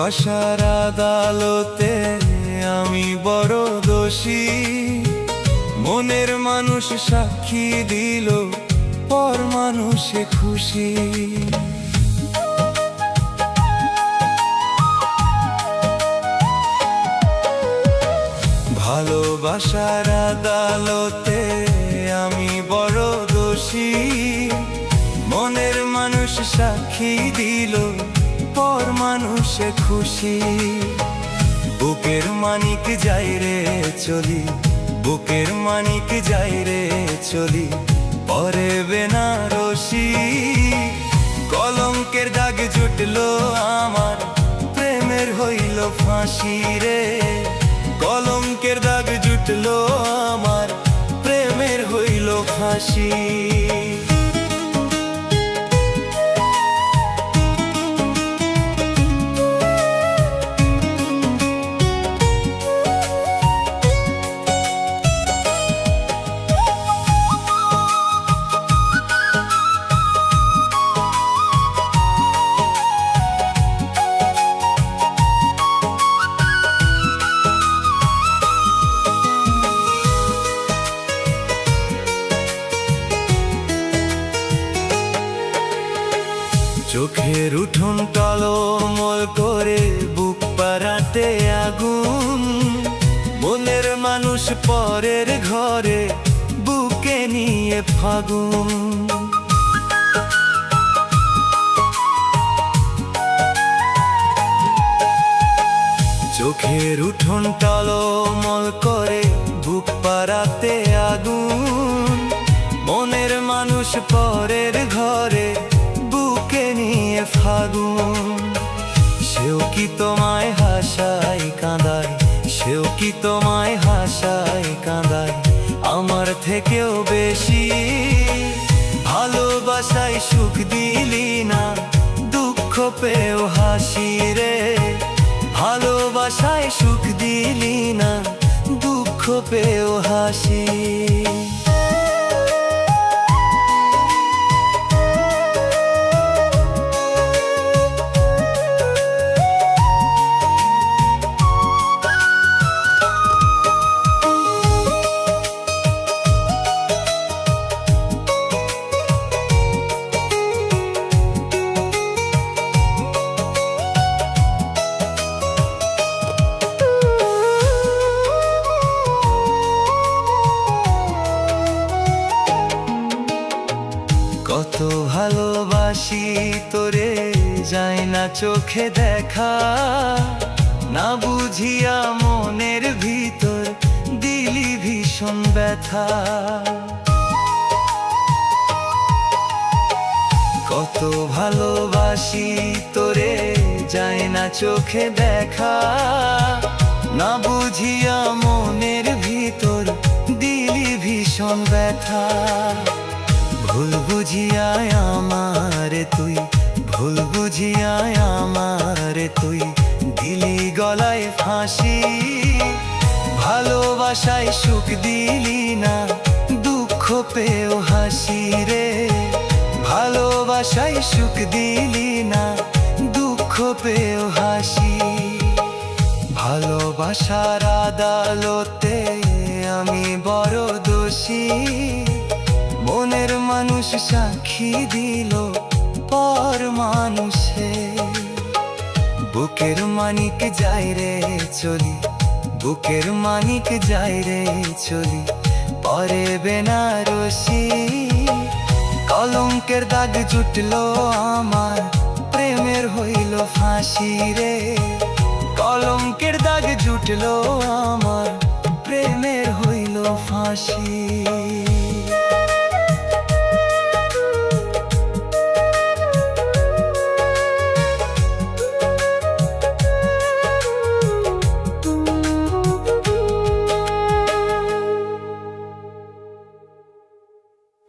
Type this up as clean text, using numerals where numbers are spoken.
ভালোবাসার আদালতে আমি বড় দোষী। মনের মানুষ সাক্ষী দিল, পর মানুষে খুশি। ভালোবাসার আদালতে আমি বড় দোষী। মনের মানুষ সাক্ষী দিল, পর মানুষে খুশি। বুকের মানিক যাই রে চলি, বুকের মানিক যাই রে চলি, পরে বেনারসি। কলঙ্কের দাগ জুটলো আমার, প্রেমের হইল ফাঁসি রে। কলঙ্কের দাগ জুটলো আমার, প্রেমের হইল ফাঁসি। চোখের উঠোন টলমল করে বুক পাড়াতে আগুন। মনের মানুষ পরের ঘরে বুকে নিয়ে ফাগুন। চোখের উঠোন টলমল করে বুক পাড়াতে আগুন। মনের মানুষ পরের ঘরে বুকে নিয়ে ফাগুন। সেও কি তোমায় হাসায় কাঁদায়, সেও কি তোমায় হাসায় কাঁদায় আমার থেকেও বেশি। ভালোবাসায় সুখ দিলি না, দুঃখ পেও হাসি রে। ভালোবাসায় সুখ দিলি না, দুঃখ পেও হাসি। কত ভালোবাসি তোরে যায় না চোখে দেখা। না বুঝিয়া মনের ভিতর দিলি ভীষণ ব্যথা। কত ভালোবাসি তোরে যায় না চোখে দেখা। না বুঝিয়া মনের ভিতর দিলি ভীষণ ব্যথা। ভুল বুঝিয়ায় আমারে তুই, ভুল বুঝিয়ায় আমারে তুই দিলি গলায় ফাঁসি। ভালোবাসায় সুখ দিলি না, দুঃখ পেও হাসি রে। ভালোবাসায় সুখ দিলি না, দুঃখ পেও হাসি। ভালোবাসার আদালতে আমি বড় দোষী। মনের মানুষ সাক্ষী দিল, পর মানুষে। বুকের মানিক যাই রে চলি, বুকের মানিক যাই রে চলি, পরে বেনারসি। কলঙ্কের দাগ জুটলো আমার, প্রেমের হইল ফাঁসি রে। কলঙ্কের দাগ জুটলো আমার, প্রেমের হইল ফাঁসি।